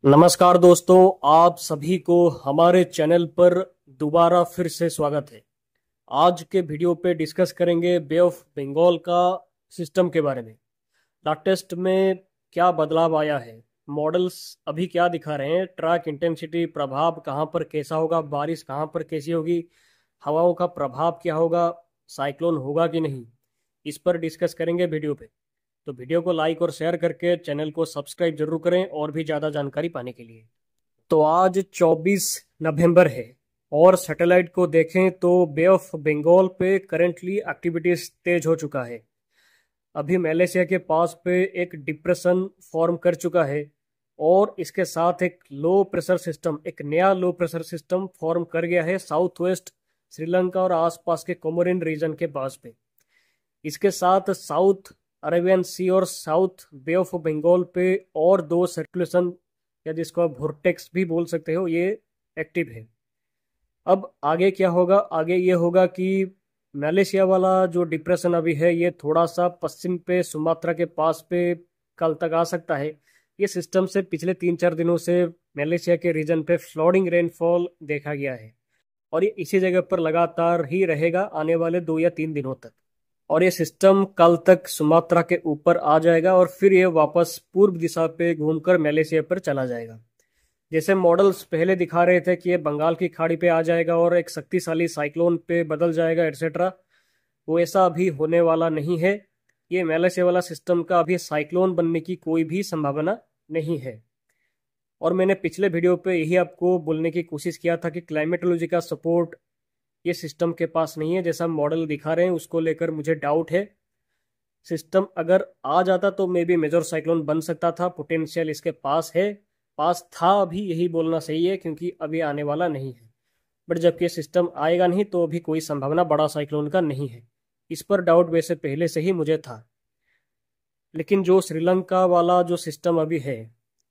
नमस्कार दोस्तों, आप सभी को हमारे चैनल पर दोबारा फिर से स्वागत है। आज के वीडियो पे डिस्कस करेंगे बे ऑफ बंगाल का सिस्टम के बारे में। लेटेस्ट में क्या बदलाव आया है, मॉडल्स अभी क्या दिखा रहे हैं, ट्रैक इंटेंसिटी प्रभाव कहाँ पर कैसा होगा, बारिश कहाँ पर कैसी होगी, हवाओं का प्रभाव क्या होगा, साइक्लोन होगा कि नहीं, इस पर डिस्कस करेंगे वीडियो पे। तो वीडियो को लाइक और शेयर करके चैनल को सब्सक्राइब जरूर करें और भी ज़्यादा जानकारी पाने के लिए। तो आज 24 नवंबर है और सैटेलाइट को देखें तो बे ऑफ बंगाल पे करेंटली एक्टिविटीज तेज हो चुका है। अभी मलेशिया के पास पे एक डिप्रेशन फॉर्म कर चुका है और इसके साथ एक लो प्रेशर सिस्टम, एक नया लो प्रेशर सिस्टम फॉर्म कर गया है साउथ वेस्ट श्रीलंका और आसपास के कोमोरिन रीजन के पास पे। इसके साथ साउथ अरेबियन सी और साउथ बे ऑफ बंगाल पे और दो सर्कुलेशन, या जिसको आप वोर्टेक्स भी बोल सकते हो, ये एक्टिव है। अब आगे क्या होगा, आगे ये होगा कि मलेशिया वाला जो डिप्रेशन अभी है ये थोड़ा सा पश्चिम पे सुमात्रा के पास पे कल तक आ सकता है। ये सिस्टम से पिछले 3-4 दिनों से मलेशिया के रीजन पे फ्लडिंग रेनफॉल देखा गया है और ये इसी जगह पर लगातार ही रहेगा आने वाले 2 या 3 दिनों तक। और ये सिस्टम कल तक सुमात्रा के ऊपर आ जाएगा और फिर ये वापस पूर्व दिशा पे घूमकर मलेशिया पर चला जाएगा। जैसे मॉडल्स पहले दिखा रहे थे कि ये बंगाल की खाड़ी पे आ जाएगा और एक शक्तिशाली साइक्लोन पे बदल जाएगा एटसेट्रा, वो ऐसा अभी होने वाला नहीं है। ये मलेशिया वाला सिस्टम का अभी साइक्लोन बनने की कोई भी संभावना नहीं है। और मैंने पिछले वीडियो पे यही आपको बोलने की कोशिश किया था कि क्लाइमेटोलॉजी का सपोर्ट ये सिस्टम के पास नहीं है। जैसा मॉडल दिखा रहे हैं उसको लेकर मुझे डाउट है। सिस्टम अगर आ जाता तो मे बी मेजर साइक्लोन बन सकता था, पोटेंशियल इसके पास है, पास था, अभी यही बोलना सही है क्योंकि अभी आने वाला नहीं है। बट जबकि सिस्टम आएगा नहीं तो अभी कोई संभावना बड़ा साइक्लोन का नहीं है। इस पर डाउट वैसे पहले से ही मुझे था। लेकिन जो श्रीलंका वाला जो सिस्टम अभी है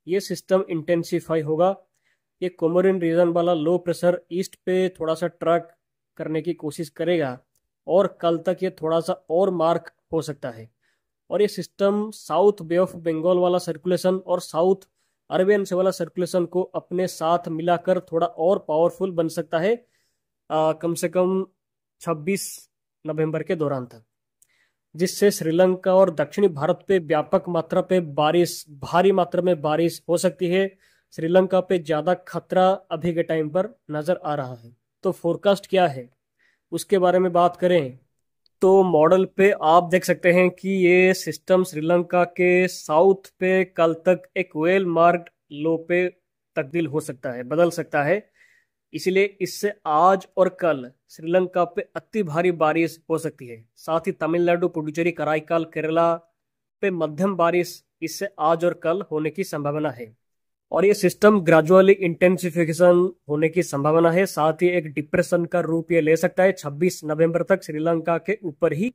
ये सिस्टम इंटेंसिफाई होगा। ये कोमोरिन रीजन वाला लो प्रेशर ईस्ट पे थोड़ा सा ट्रैक करने की कोशिश करेगा और कल तक ये थोड़ा सा और मार्क हो सकता है। और ये system south bay of Bengal वाला सर्कुलेशन और साउथ अरेबियन से वाला सर्कुलेशन को अपने साथ मिलाकर थोड़ा और पावरफुल बन सकता है कम से कम 26 नवंबर के दौरान तक, जिससे श्रीलंका और दक्षिणी भारत पे व्यापक मात्रा पे बारिश, भारी मात्रा में बारिश हो सकती है। श्रीलंका पे ज्यादा खतरा अभी के टाइम पर नजर आ रहा है। तो फोरकास्ट क्या है उसके बारे में बात करें तो मॉडल पे आप देख सकते हैं कि ये सिस्टम श्रीलंका के साउथ पे कल तक एक वेल मार्क्ड लो पे तब्दील हो सकता है, बदल सकता है। इसलिए इससे आज और कल श्रीलंका पे अति भारी बारिश हो सकती है। साथ ही तमिलनाडु, पुडुचेरी, कराईकाल, केरला पे मध्यम बारिश इससे आज और कल होने की संभावना है। और ये सिस्टम ग्रेजुअली इंटेंसिफिकेशन होने की संभावना है। साथ ही एक डिप्रेशन का रूप ये ले सकता है 26 नवंबर तक श्रीलंका के ऊपर ही,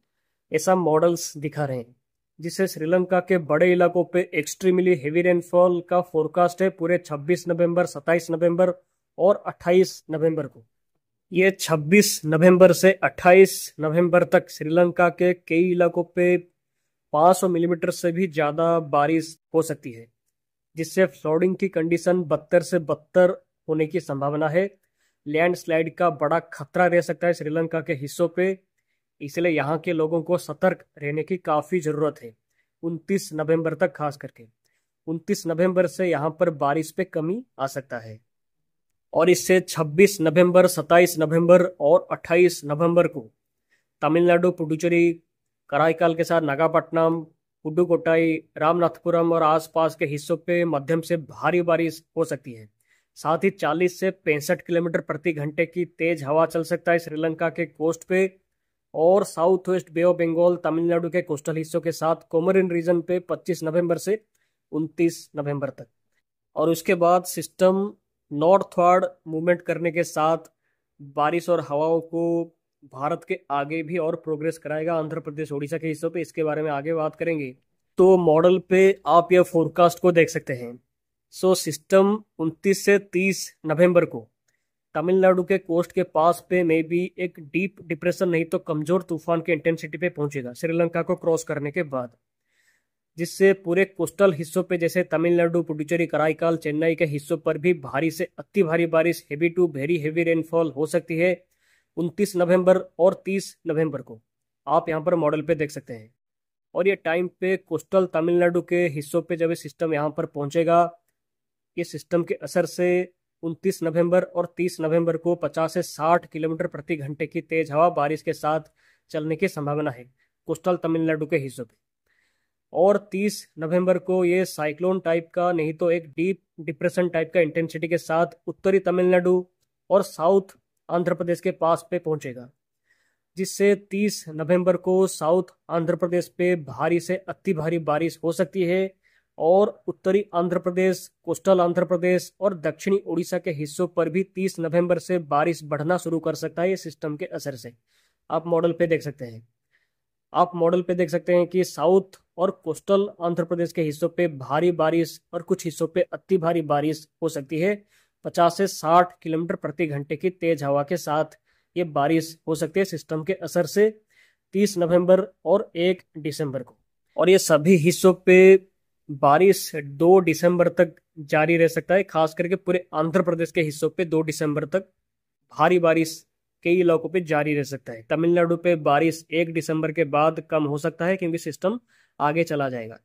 ऐसा मॉडल्स दिखा रहे हैं। जिससे श्रीलंका के बड़े इलाकों पे एक्सट्रीमली हेवी रेनफॉल का फोरकास्ट है पूरे 26 नवंबर, 27 नवंबर और 28 नवंबर को। ये 26 नवंबर से 28 नवंबर तक श्रीलंका के कई इलाकों पे 500 मिलीमीटर से भी ज्यादा बारिश हो सकती है, जिससे फ्लडिंग की कंडीशन बदतर से बदतर होने की संभावना है। लैंडस्लाइड का बड़ा खतरा रह सकता है श्रीलंका के हिस्सों पे, इसलिए यहाँ के लोगों को सतर्क रहने की काफ़ी ज़रूरत है 29 नवंबर तक। खास करके 29 नवंबर से यहाँ पर बारिश पे कमी आ सकता है। और इससे 26 नवंबर, 27 नवंबर और 28 नवंबर को तमिलनाडु, पुडुचेरी, कराईकाल के साथ नागापट्टनम, पुडुकोट्टाई, रामनाथपुरम और आसपास के हिस्सों पे मध्यम से भारी बारिश हो सकती है। साथ ही 40 से 65 किलोमीटर प्रति घंटे की तेज हवा चल सकता है श्रीलंका के कोस्ट पे और south west bay of Bengal, Tamil Nadu के कोस्टल हिस्सों के साथ कोमोरिन रीजन पे 25 नवंबर से 29 नवंबर तक। और उसके बाद सिस्टम नॉर्थवर्ड मूवमेंट करने के साथ बारिश और हवाओं को भारत के आगे भी और प्रोग्रेस कराएगा, आंध्र प्रदेश, उड़ीसा के हिस्सों पे। इसके बारे में आगे बात करेंगे। तो मॉडल पे आप यह फोरकास्ट को देख सकते हैं। सो सिस्टम 29 से 30 नवंबर को तमिलनाडु के कोस्ट के पास पे में भी एक डीप डिप्रेशन नहीं तो कमजोर तूफान के इंटेंसिटी पे पहुंचेगा श्रीलंका को क्रॉस करने के बाद। जिससे पूरे कोस्टल हिस्सों पे जैसे तमिलनाडु, पुडुचेरी, कराईकाल, चेन्नई के हिस्सों पर भी भारी से अति भारी बारिश, heavy to very heavy rainfall हो सकती है 29 नवंबर और 30 नवंबर को। आप यहाँ पर मॉडल पे देख सकते हैं। और ये टाइम पे कोस्टल तमिलनाडु के हिस्सों पे जब ये सिस्टम यहाँ पर पहुंचेगा, ये सिस्टम के असर से 29 नवंबर और 30 नवंबर को 50 से 60 किलोमीटर प्रति घंटे की तेज हवा बारिश के साथ चलने की संभावना है कोस्टल तमिलनाडु के हिस्सों पे। और 30 नवंबर को ये साइक्लोन टाइप का नहीं तो एक डीप डिप्रेशन टाइप का इंटेंसिटी के साथ उत्तरी तमिलनाडु और साउथ आंध्र प्रदेश के पास पे पहुंचेगा, जिससे 30 नवंबर को साउथ आंध्र प्रदेश पे भारी से अति भारी बारिश हो सकती है। और उत्तरी आंध्र प्रदेश, कोस्टल आंध्र प्रदेश और दक्षिणी उड़ीसा के हिस्सों पर भी 30 नवंबर से बारिश बढ़ना शुरू कर सकता है इस सिस्टम के असर से। आप मॉडल पे देख सकते हैं। आप मॉडल पे देख सकते हैं कि साउथ और कोस्टल आंध्र प्रदेश के हिस्सों पे भारी बारिश और कुछ हिस्सों पे अति भारी बारिश हो सकती है। 50 से 60 किलोमीटर प्रति घंटे की तेज हवा के साथ ये बारिश हो सकती है सिस्टम के असर से 30 नवंबर और 1 दिसंबर को। और ये सभी हिस्सों पे बारिश 2 दिसंबर तक जारी रह सकता है। खास करके पूरे आंध्र प्रदेश के हिस्सों पे 2 दिसंबर तक भारी बारिश कई इलाकों पे जारी रह सकता है। तमिलनाडु पे बारिश 1 दिसंबर के बाद कम हो सकता है क्योंकि सिस्टम आगे चला जाएगा।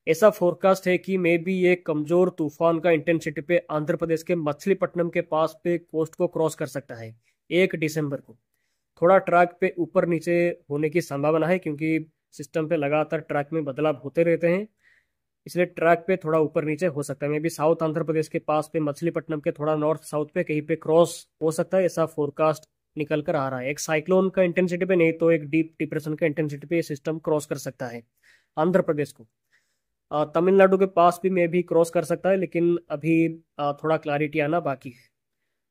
ऐसा फोरकास्ट है कि मे बी ये कमजोर तूफान का इंटेंसिटी पे आंध्र प्रदेश के मछलीपट्टनम के पास पे कोस्ट को क्रॉस कर सकता है 1 दिसंबर को। थोड़ा ट्रैक पे ऊपर नीचे होने की संभावना है क्योंकि सिस्टम पे लगातार ट्रैक में बदलाव होते रहते हैं, इसलिए ट्रैक पे थोड़ा ऊपर नीचे हो सकता है। May be south Andhra Pradesh के पास पे मछलीपट्टनम के थोड़ा नॉर्थ साउथ पे कहीं पे क्रॉस हो सकता है, ऐसा फोरकास्ट निकल कर आ रहा है। एक साइक्लोन का इंटेंसिटी पे नहीं तो एक डीप डिप्रेशन का इंटेंसिटी पे ये सिस्टम क्रॉस कर सकता है आंध्र प्रदेश को। तमिलनाडु के पास भी मे भी क्रॉस कर सकता है, लेकिन अभी थोड़ा क्लैरिटी आना बाकी है।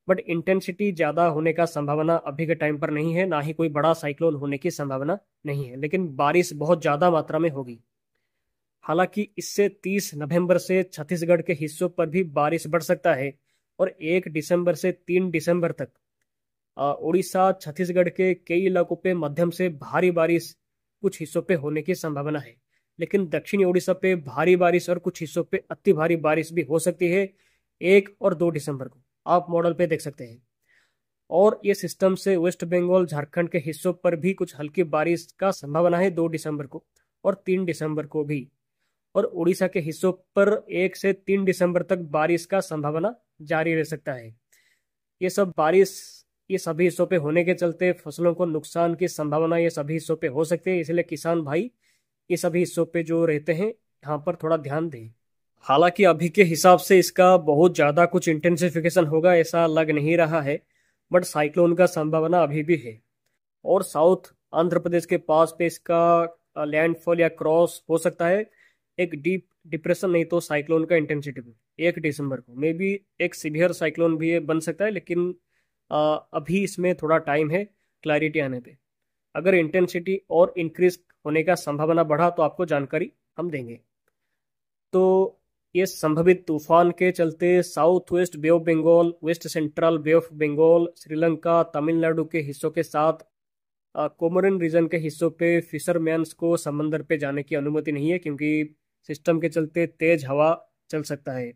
बट इंटेंसिटी ज़्यादा होने का संभावना अभी के टाइम पर नहीं है, ना ही कोई बड़ा साइक्लोन होने की संभावना नहीं है, लेकिन बारिश बहुत ज़्यादा मात्रा में होगी। हालांकि इससे 30 नवंबर से छत्तीसगढ़ के हिस्सों पर भी बारिश बढ़ सकता है और 1 दिसंबर से 3 दिसंबर तक उड़ीसा, छत्तीसगढ़ के कई इलाकों पे मध्यम से भारी बारिश कुछ हिस्सों पे होने की संभावना है। लेकिन दक्षिणी उड़ीसा पे भारी बारिश और कुछ हिस्सों पे अति भारी बारिश भी हो सकती है 1 और 2 दिसंबर को। आप मॉडल पे देख सकते हैं। और ये सिस्टम से वेस्ट बंगाल, झारखंड के हिस्सों पर भी कुछ हल्की बारिश का संभावना है 2 दिसंबर को और 3 दिसंबर को भी। और उड़ीसा के हिस्सों पर 1 से 3 दिसंबर तक बारिश का संभावना जारी रह सकता है। ये सब बारिश ये सभी हिस्सों पे होने के चलते फसलों को नुकसान की संभावना ये सभी हिस्सों पे हो सकती है, इसलिए किसान भाई ये सभी हिस्सों पे जो रहते हैं यहाँ पर थोड़ा ध्यान दें। हालांकि अभी के हिसाब से इसका बहुत ज़्यादा कुछ इंटेंसिफिकेशन होगा ऐसा लग नहीं रहा है, बट साइक्लोन का संभावना अभी भी है। और साउथ आंध्र प्रदेश के पास पे इसका लैंडफॉल या क्रॉस हो सकता है एक डीप डिप्रेशन नहीं तो साइक्लोन का इंटेंसिटी में 1 दिसंबर को। मे बी एक सीवियर साइक्लोन भी ये बन सकता है, लेकिन अभी इसमें थोड़ा टाइम है क्लैरिटी आने पे। अगर इंटेंसिटी और इंक्रीज होने का संभावना बढ़ा तो आपको जानकारी हम देंगे। तो ये संभावित तूफान के चलते south west bay of Bengal, west central bay of Bengal, Sri Lanka, Tamil Nadu के हिस्सों के साथ कोमोरिन रीजन के हिस्सों पे फिशरमैन्स को समंदर पे जाने की अनुमति नहीं है क्योंकि सिस्टम के चलते तेज हवा चल सकता है।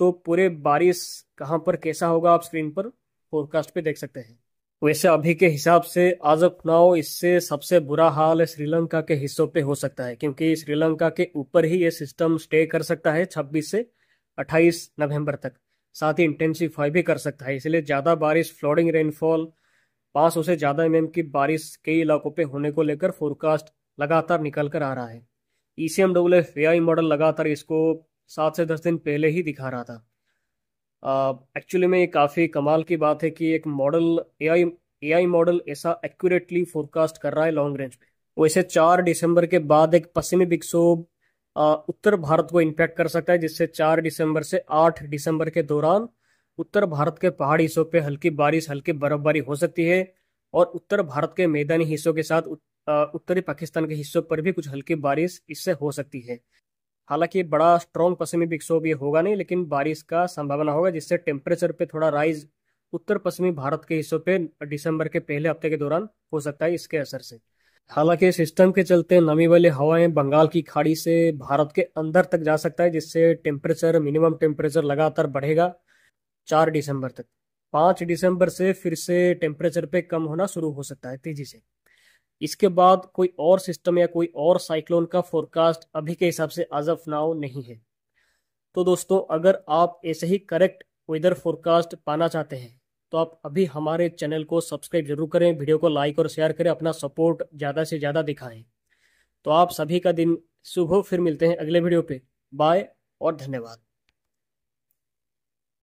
तो पूरे बारिश कहाँ पर कैसा होगा आप स्क्रीन पर फोरकास्ट पे देख सकते हैं। वैसे अभी के हिसाब से आज ऑफ नाउ इससे सबसे बुरा हाल श्रीलंका के हिस्सों पे हो सकता है क्योंकि श्रीलंका के ऊपर ही ये सिस्टम स्टे कर सकता है 26 से 28 नवंबर तक, साथ ही इंटेंसिफाई भी कर सकता है। इसलिए ज़्यादा बारिश, फ्लडिंग रेनफॉल, 500 से ज़्यादा mm की बारिश कई इलाकों पे होने को लेकर फोरकास्ट लगातार निकल कर आ रहा है। ECMWF AI मॉडल लगातार इसको 7 से 10 दिन पहले ही दिखा रहा था। एक्चुअली में ये काफ़ी कमाल की बात है कि एक मॉडल AI मॉडल ऐसा एक्यूरेटली फोरकास्ट कर रहा है लॉन्ग रेंज पे। वैसे 4 दिसंबर के बाद एक पश्चिमी विक्षोभ उत्तर भारत को इम्पैक्ट कर सकता है, जिससे 4 दिसंबर से 8 दिसंबर के दौरान उत्तर भारत के पहाड़ी हिस्सों पे हल्की बारिश, हल्की बर्फबारी हो सकती है। और उत्तर भारत के मैदानी हिस्सों के साथ उत्तरी पाकिस्तान के हिस्सों पर भी कुछ हल्की बारिश इससे हो सकती है। हालांकि बड़ा स्ट्रॉन्ग पश्चिमी विक्षोभ ये होगा नहीं, लेकिन बारिश का संभावना होगा, जिससे टेम्परेचर पे थोड़ा राइज उत्तर पश्चिमी भारत के हिस्सों पे दिसंबर के पहले हफ्ते के दौरान हो सकता है इसके असर से। हालांकि सिस्टम के चलते नमी वाली हवाएं बंगाल की खाड़ी से भारत के अंदर तक जा सकता है, जिससे टेम्परेचर मिनिमम टेम्परेचर लगातार बढ़ेगा 4 दिसंबर तक। 5 दिसंबर से फिर से टेम्परेचर पे कम होना शुरू हो सकता है तेजी से। इसके बाद कोई और सिस्टम या कोई और साइक्लोन का फोरकास्ट अभी के हिसाब से आज ऑफ नाउ नहीं है। तो दोस्तों, अगर आप ऐसे ही करेक्ट वेदर फोरकास्ट पाना चाहते हैं तो आप अभी हमारे चैनल को सब्सक्राइब जरूर करें, वीडियो को लाइक और शेयर करें, अपना सपोर्ट ज़्यादा से ज़्यादा दिखाएं। तो आप सभी का दिन शुभ हो। फिर मिलते हैं अगले वीडियो पे। बाय और धन्यवाद।